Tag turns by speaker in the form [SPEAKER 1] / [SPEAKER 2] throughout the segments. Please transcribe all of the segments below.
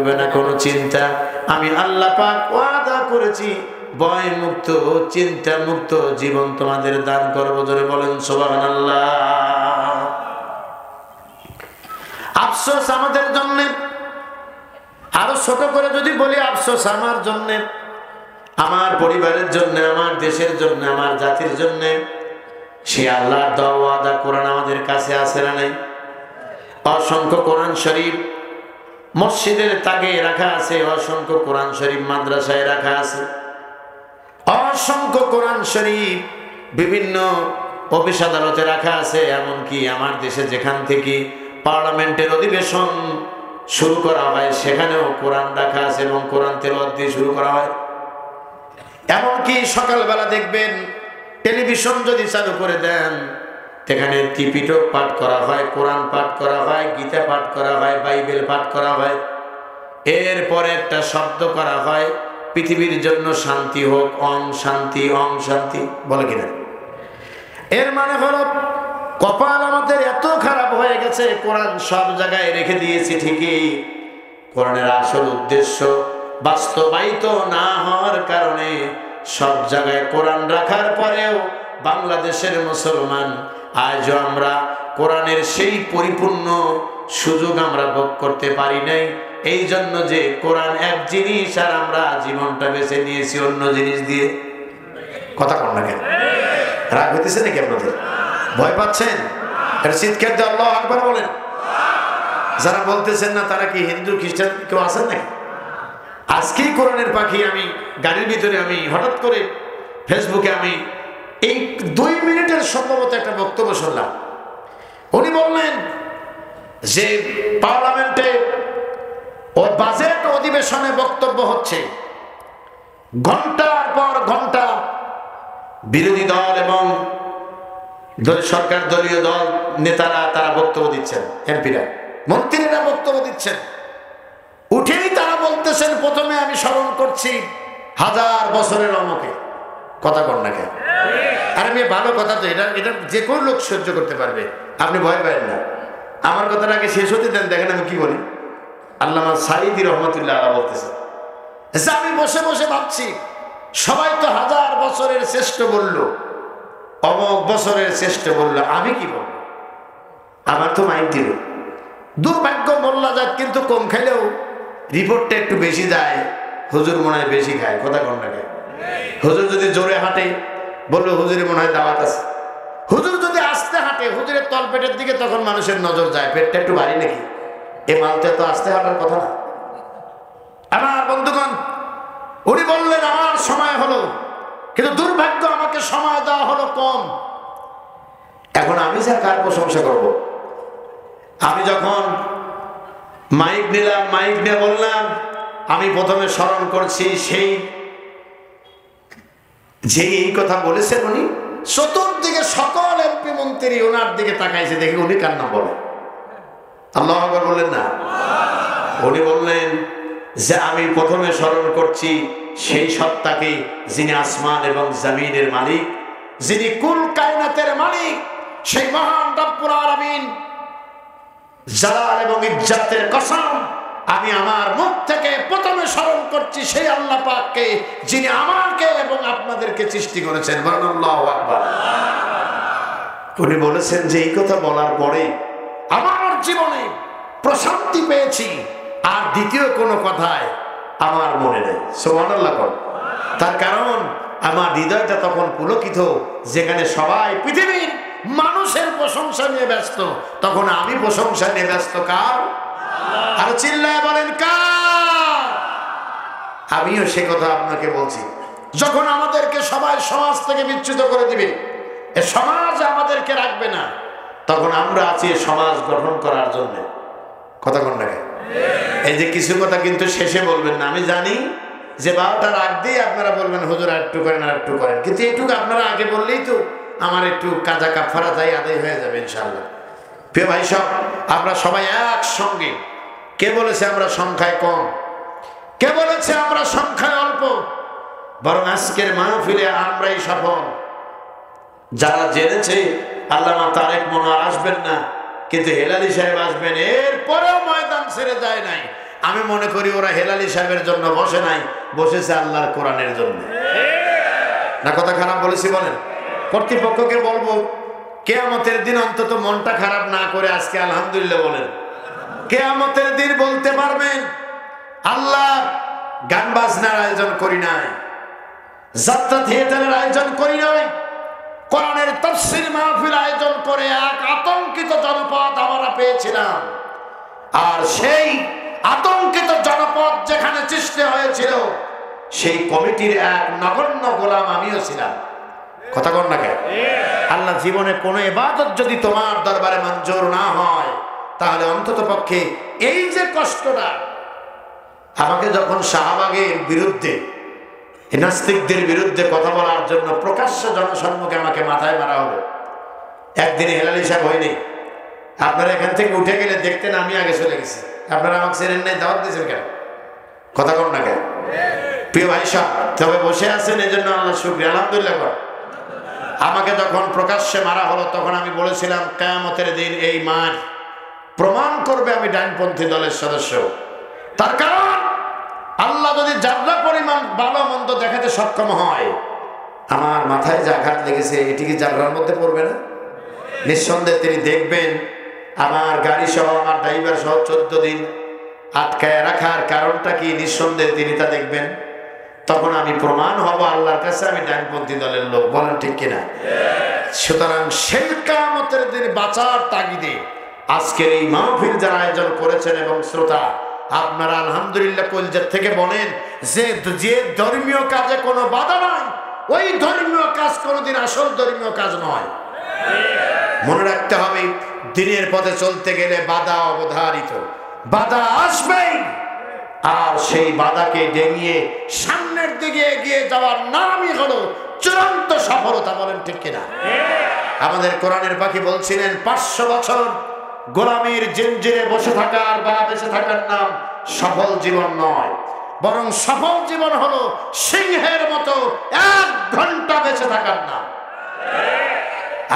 [SPEAKER 1] থাকবে না কোনো চিন্তা। আমি আল্লাহ পাক ওয়াদা করেছি ভয় মুক্ত চিন্তা মুক্ত জীবন তোমাদের দান করব। জোরে বলেন সুবহানাল্লাহ। আফসোস আমাদের জন্য, আরো ছোট করে যদি বলি, আফসোস আমার জন্য, আমার পরিবারের জন্য, আমার দেশের জন্য, আমার জাতির জন্য। সে আল্লাহর দেওয়া ওয়াদা কোরআন আমাদের কাছে আছে না নাই? অসংখ্য কোরআন শরীফ মসজিদের তাকে রাখা আছে, অসংখ্য কোরআন শরীফ মাদ্রাসায় রাখা আছে, অসংখ্য কোরআন শরীফ বিভিন্ন অফিস আদালতে রাখা আছে। এমনকি আমার দেশে যেখান থেকে পার্লামেন্টের অধিবেশন শুরু করা হয় সেখানেও কোরআন রাখা আছে এবং কোরআন তেলাওয়াত দিয়ে শুরু করা হয়। এমনকি সকালবেলা দেখবেন টেলিভিশন যদি চালু করে দেন, সেখানে ত্রিপিটক পাঠ করা হয়, কোরআন পাঠ করা হয়, গীতা পাঠ করা হয়, বাইবেল পাঠ করা হয়। এরপরে একটা শব্দ করা হয়, পৃথিবীর জন্য শান্তি হোক, ওম শান্তি, ওম শান্তি, বলে কিনা? এর মানে হলো কপাল আমাদের এত খারাপ হয়ে গেছে, কোরআন সব জায়গায় রেখে দিয়েছি ঠিকই, কোরআনের আসল উদ্দেশ্য বাস্তবায়িত না হওয়ার কারণে সব জায়গায় কোরআন রাখার পরেও বাংলাদেশের মুসলমান আজও আমরা কোরআনের সেই পরিপূর্ণ সুযোগ আমরা ভোগ করতে পারি নাই। এই জন্য যে কোরআন এক জিনিস আর আমরা জীবনটা বেছে নিয়েছি অন্য জিনিস দিয়ে। কথা কন না কেন? রাগ হইতেছে নাকি আপনাদের? ভয় পাচ্ছেন? চিৎকার দিয়ে আল্লাহু আকবার বলেন। যারা বলতেছেন না তারা কি হিন্দু খ্রিস্টান কেউ আছেন নাকি? আজকেই কোরআনের পাখি আমি গাড়ির ভিতরে আমি হঠাৎ করে ফেসবুকে আমি এই 2 মিনিটের সম্ভবত একটা বক্তব্য শুনলাম। উনি বললেন যে পার্লামেন্টে ও বাজেট অধিবেশনে বক্তব্য হচ্ছে, ঘন্টার পর ঘন্টা বিরোধী দল এবং সরকার দলীয় দল নেতারা তারা বক্তব্য দিচ্ছেন, এমপিরা মন্ত্রীরা বক্তব্য দিচ্ছেন। উঠেই তারা বলতেছেন, প্রথমে আমি স্মরণ করছি 1000 বছরের অমুকে। কথা কর না কেন? আর আমি ভালো কথা তো, এটা এটা যে কোনো লোক সহ্য করতে পারবে, আপনি ভয় পাবেন না। আমার কথাটা আগে শেষ হতে দেন, দেখেন আমি কি বলি। আল্লামা সাঈদী রহমাতুল্লাহ আলাইহি বলতেছেন যে আমি বসে বসে ভাবছি, সবাই তো 1000 বছরের শ্রেষ্ঠ বললো, অমুক বছরের শ্রেষ্ঠ বললো, আমি কি বলবো? আমার তো মাইক দিল। দুর্ভাগ্য মোল্লা জাত কিন্তু কম খাইলেও রিপোর্টটা একটু বেশি যায়, হুজুর মনে হয় বেশি খায়। কথা কন না কেন? হুজুর যদি জোরে হাঁটে বললো হুজুরে মনে হয় দাওয়াত আছে। হুজুর যদি আস্তে হাঁটে, হুজুরের তল পেটের দিকে তখন মানুষের নজর যায়, পেটটা একটু ভারী নাকি, এ মালটা তো আস্তে হাঁটার কথা না। আমার বন্ধুগণ, উনি বললেন আমার সময় হলো, কিন্তু দুর্ভাগ্য আমাকে সময় দেওয়া হলো কম। এখন আমি যা কার প্রশংসা করব? আমি যখন মাইক নিলাম, মাইক নিয়ে বললাম, আমি প্রথমে স্মরণ করছি সেই যে এই কথা বলেছেন উনি, চতুর্দিকে সকল এমপি মন্ত্রী ওনার দিকে তাকাইছে, দেখি উনি কার নাম বলেন। আল্লাহু আকবার বললেন না? উনি বললেন যে আমি প্রথমে স্মরণ করছি সেই সত্তাকে যিনি আসমান এবং জমিনের মালিক, যিনি কুল কায়নাতের মালিক, সেই মহান রব্বুল আলামিন জালাল এবং ইজ্জতের কসম, আমি আমার মুখ থেকে প্রথমে স্মরণ করছি সেই আল্লাহ পাককে, যিনি আমাকে এবং আপনাদেরকে সৃষ্টি করেছেন। বলেন আল্লাহু আকবার। উনি বলেছেন যে এই কথা বলার পরে আমার জীবনে প্রশান্তি পেয়েছি, আর দ্বিতীয় কোনো কথায় আমার মনে নেই। সুবহানাল্লাহ। তার কারণ আমার হৃদয়টা তখন পুলকিত, যেখানে সবাই পৃথিবীর মানুষের প্রশংসা নিয়ে ব্যস্ত, তখন আমি প্রশংসা নিয়ে ব্যস্ত কার? আর চিল্লায় বলেন কার? আমিও সে কথা আপনাকে বলছি। যখন আমাদেরকে সবাই সমাজ থেকে বিচ্যুত করে দিবে, এ সমাজ আমাদেরকে রাখবে না, তখন আমরা আছি সমাজ গঠন করার জন্য। কথা কোন না? এই যে কিছু কথা কিন্তু শেষে বলবেন না, আমি জানি যে 12টার আগ দিয়ে আপনারা বলবেন হুজুর আর একটু করেন, আর একটু করেন, কিন্তু এইটুকু আপনারা আগে বললেই তো আমার একটু কাজা কাফারা যাই আদায় হয়ে যাবে ইনশাআল্লাহ। প্রিয় ভাই সব, আমরা সবাই একসঙ্গে। কে বলেছে আমরা সংখ্যায় কম? কে বলেছে আমরা সংখ্যায় অল্প? বরং আজকের মাহফিলে আমরাই সফল। যারা জেনেছে আল্লামা তারেক মনোয়ার আসবেন না, কিন্তু হেলালি সাহেব আসবেন, এরপরেও ময়দান ছেড়ে যায় নাই। আমি মনে করি ওরা হেলালি সাহেবের জন্য বসে নাই, বসেছে আল্লাহর কোরআনের জন্য। না কথা খারাপ বলেছি বলেন? কর্তৃপক্ষকে বলবো কিয়ামতের দিন অন্তত মনটা খারাপ না করে আজকে আলহামদুলিল্লাহ বলেন। কিয়ামতের দিন বলতে পারবেন আল্লাহ গান বাজনার আয়োজন করি নাই, যাত্রা থিয়েটারের আয়োজন করি নাই, কোরআনের তাফসীর মাহফিল আয়োজন করে এক আতঙ্কিত জনপদ আমরা পেয়েছিলাম। আর সেই আতঙ্কিত জনপদ যেখানে সৃষ্টি হয়েছিল সেই কমিটির এক নগণ্য গোলাম আমিও ছিলাম। কথা কন না কেন? আল্লাহ জীবনে কোনো ইবাদত যদি তোমার দরবারে মঞ্জুর না হয় তাহলে অন্তত পক্ষে এই যে কষ্টটা, আমাকে যখন শাহবাগের বিরুদ্ধে নাস্তিকদের বিরুদ্ধে কথা বলার জন্য প্রকাশ্য জনসম্মুখে আমাকে মাথায় মারা হলো, একদিনে হেলালি সাহেব হয়নি। আপনারা এখান থেকে উঠে গেলে দেখতেন আমি আগে চলে গেছি। আপনারা আমাকে চেনেন নাই, দাওয়াত দিয়েছেন কেন? কথা কন না কেন? প্রিয় ভাই সাহেব, তবে বসে আছেন এই জন্য আল্লাহ শুকরিয়া, আলহামদুলিল্লাহ কর। আমাকে যখন প্রকাশ্যে মারা হলো তখন আমি বলেছিলাম কিয়ামতের দিন এই মাঠ প্রমাণ করবে আমি ডানপন্থী দলের সদস্য। তার কারণ আল্লাহ যদি যাত্রা পরিমাণ ভালো মন্দ দেখাতে সক্ষম হয়, আমার মাথায় যে আঘাত লেগেছে এটি কি জাবরার মধ্যে পড়বে না? নিঃসন্দেহে তিনি দেখবেন আমার গাড়ি সহ আমার ড্রাইভার সহ 14 দিন আটকায় রাখার কারণটা কি, নিঃসন্দেহে তিনি তা দেখবেন। তখন আমি প্রমাণ হব আল্লাহর কাছে আমি ডানপন্থী দলের লোক। বলেন ঠিক কিনা? সুতরাং সেই কিয়ামতের দিন বাঁচার তাগিদে আজকের এই মাহফিল যারা আয়োজন করেছেন এবং শ্রোতা আপনারা আলহামদুলিল্লাহ কলজার থেকে বলেন যে যে ধর্মীয় কাজে কোনো বাধা নাই, ওই ধর্মীয় কাজ কোনোদিন আসল ধর্মীয় কাজ নয়। মনে রাখতে হবে দিনের পথে চলতে গেলে বাধা অবধারিত, বাধা আসবেই। আর সেই বাধাকে ডিঙিয়ে সামনের দিকে এগিয়ে যাওয়ার নামই হলো চূড়ান্ত সফলতা। বলেন ঠিক কিনা? আমাদের কোরআনের পাখি বলছিলেন 500 বছর গোলামীর জিঞ্জিরে বসে থাকার বা বেঁচে থাকার নাম সফল জীবন নয়, বরং সফল জীবন হলো সিংহের মতো 1 ঘন্টা বেঁচে থাকার নাম।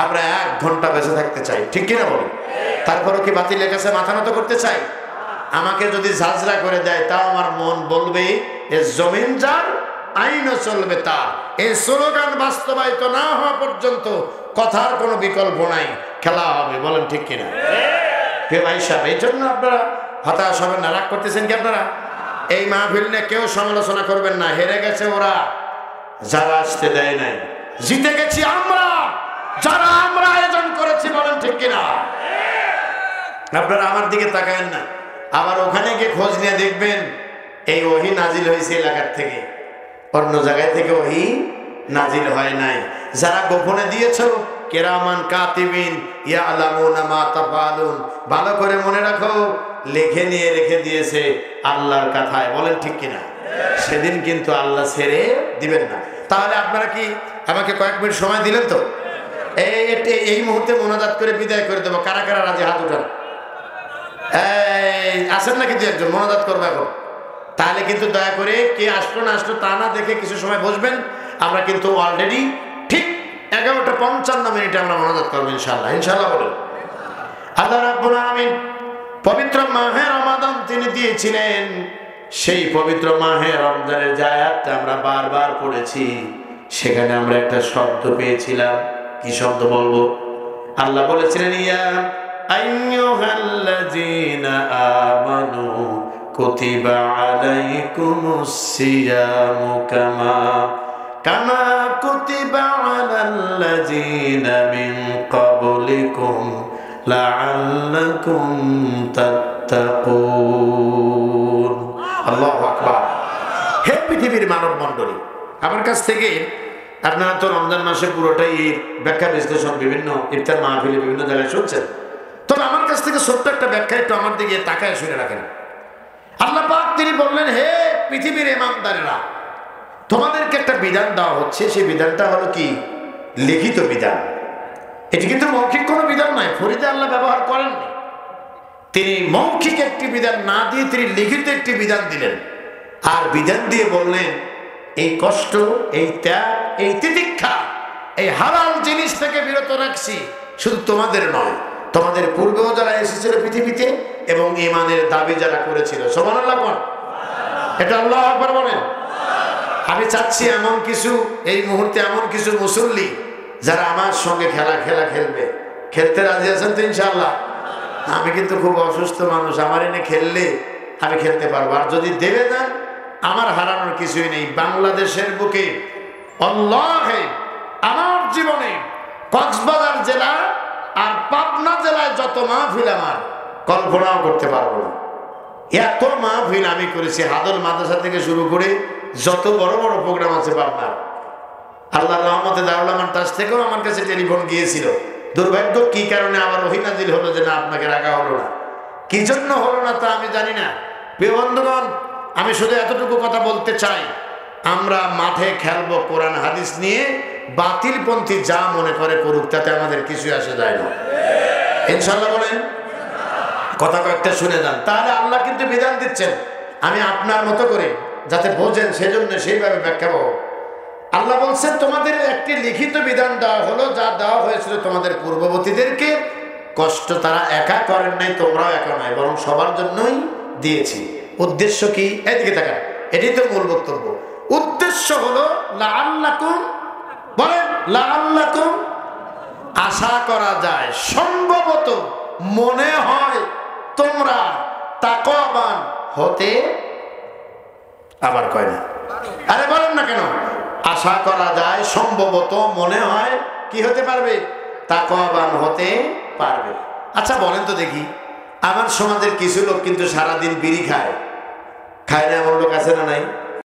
[SPEAKER 1] আমরা 1 ঘন্টা বেঁচে থাকতে চাই, ঠিক কিনা বলি? তারপরও কি বাতিলের কাছে মাথা নত করতে চাই? আমাকে যদি ঝাঁঝরা করে দেয় তাও আমার মন বলবে এ জমিন যার আইনও চলবে তার। এই স্লোগান বাস্তবায়িত না হওয়া পর্যন্ত কথার কোনো বিকল্প নাই, খেলা হবে। বলেন ঠিক কিনা? ভাই সাহেব, এই জন্য আপনারা হতাশ হবেন না। রাগ করতেছেন কি আপনারা? এই মাহফিল নিয়ে কেউ সমালোচনা করবেন না। হেরে গেছে ওরা যারা আসতে দেয় নাই, জিতে গেছি আমরা যারা আমরা আয়োজন করেছি। বলেন ঠিক কিনা? আপনারা আমার দিকে তাকায়েন না, আবার ওখানে গিয়ে খোঁজ নিয়ে দেখবেন এই ওহী নাজিল হয়েছে এলাকার থেকে, অন্য জায়গায় থেকে ওহী নাজিল হয় নাই। যারা গোপনে দিয়েছো কিরামান কাতিবিন ইয়ালামুনা মা তাফআলুন, ভালো করে মনে রাখো লিখে নিয়ে রেখে দিয়েছে আল্লাহর কথায়। বলেন ঠিক কিনা? সেদিন কিন্তু আল্লাহ ছেড়ে দিবেন না। তাহলে আপনারা কি আমাকে কয়েক মিনিট সময় দিলেন তো? এই মুহূর্তে মোনাজাত করে বিদায় করে দেবো। কারা কারা রাজি হাত উঠান। আসেন না কিন্তু একজন মোনাজাত করবো এখন। তাহলে কিন্তু দয়া করে কে আসলো না আসলো তা না দেখে কিছু সময় বসবেন। আমরা কিন্তু অলরেডি ঠিক 11:55 আমরা মোনাজাত করবো ইনশাআল্লাহ। ইনশাআল্লাহ বলুন। আল্লাহ রাব্বুল আলামিন পবিত্র মাহে রমাদান তিনি দিয়েছিলেন। সেই পবিত্র মাহে রমজানের যে আয়াতটা আমরা বারবার পড়েছি, সেখানে আমরা একটা শব্দ পেয়েছিলাম। কি শব্দ বলবো? আল্লাহ বলেছিলেন ইয়া আইয়ুহাল্লাযীনা আমানু কুতিবা আলাইকুমুস সিয়ামু কামা কুতিবা আলাল্লাযীনা মিন ক্বাবলিকুম লাআল্লাকুম তাত্তাকুন। আল্লাহু আকবার। হে পৃথিবীর মানব মণ্ডলী, আমার কাছ থেকে আপনারা তো রমজান মাসে পুরোটাই এই ব্যাখ্যা বিশ্লেষণ বিভিন্ন ইফতার মাহফিলে বিভিন্ন জায়গায় শুনছেন। তবে আমার কাছ থেকে ছোট্ট একটা ব্যাখ্যা একটু আমার দিকে তাকায় শুনে রাখেন। আল্লাহ পাক তিনি বললেন, হে পৃথিবীর ইমানদারেরা, তোমাদেরকে একটা বিধান দেওয়া হচ্ছে। সেই বিধানটা হলো কি? লিখিত বিধান। এটি কিন্তু মৌখিক কোনো বিধান নয়। ফরিদে আল্লাহ ব্যবহার করেননি। তিনি মৌখিক একটি বিধান না দিয়ে তিনি লিখিত একটি বিধান দিলেন। আর বিধান দিয়ে বললেন, এই কষ্ট, এই ত্যাগ, এই তিতিক্ষা, এই হালাল জিনিস থেকে বিরত রাখছি শুধু তোমাদের নয়, তোমাদের পূর্বেও যারা এসেছিল পৃথিবীতে এবং ঈমানের দাবি যারা করেছিল। সুবহানাল্লাহ বলেন, এটা আল্লাহু আকবার বলেন। আমি চাচ্ছি এমন কিছু এই মুহূর্তে এমন কিছু মুসল্লি যারা আমার সঙ্গে খেলবে, খেলতে রাজি আছেন তো ইনশাআল্লাহ? আমি কিন্তু খুব অসুস্থ মানুষ, আমার এনে খেললে আমি খেলতে পারবো, আর যদি দেবে দেন আমার হারানোর কিছুই নেই। বাংলাদেশের বুকে আল্লাহে আমার জীবনে কক্সবাজার জেলা আর পাবনা জেলায় যত মাহফিল আমার কল্পনাও করতে পারবো না। এত মাহফিল আমি করেছি, হাদল মাদ্রাসা থেকে শুরু করে যত বড় বড় প্রোগ্রাম আছে পাবনার। আল্লাহর রহমতে দারুল আমান ট্রাস্ট থেকেও আমার কাছে টেলিফোন গিয়েছিল। দুর্ভাগ্য কি কারণে আবার ওহী নাজিল হলো যে না আপনাকে রাখা হলো না, কি জন্য হলো না তা আমি জানি না। প্রিয় বন্ধুগণ, আমি শুধু এতটুকু কথা বলতে চাই, আমরা মাঠে খেলবো কোরআন হাদিস নিয়ে, বাতিলপন্থী যা মনে করে করুক, তাতে আমাদের কিছু আসে যায় না। ইনশাআল্লাহ বলেন। কথা কয়েকটা শুনে যান, তাহলে আল্লাহ কিন্তু বিধান দিচ্ছেন, আমি আপনার মতো করে যাতে বোঝেন সেজন্য সেইভাবে ব্যাখ্যা পাবো। আল্লাহ বলছেন তোমাদের একটি লিখিত বিধান দেওয়া হলো, যা দেওয়া হয়েছিল তোমাদের পূর্ববর্তীদেরকে। কষ্ট তারা একা করেন নাই, তোমরাও একা নয়, বরং সবার জন্যই দিয়েছি। উদ্দেশ্য কি? এদিকে তাকান, এটাই তো মূল বক্তব্য। উদ্দেশ্য হলো লাআল্লাকুম, বলেন লাআল্লাকুম, আশা করা যায়, সম্ভবত মনে হয় তোমরা তাকওয়াবান হতে, আবার কয় না, আরে বলেন না কেন? আশা করা যায়, সম্ভবত মনে হয় কি হতে পারবে? তাকওয়াবান হতে পারবে। আচ্ছা বলেন তো দেখি, আমার সমাজের কিছু লোক কিন্তু সারাদিন বিড়ি খায়, খায় না এমন লোক আছে না নাই?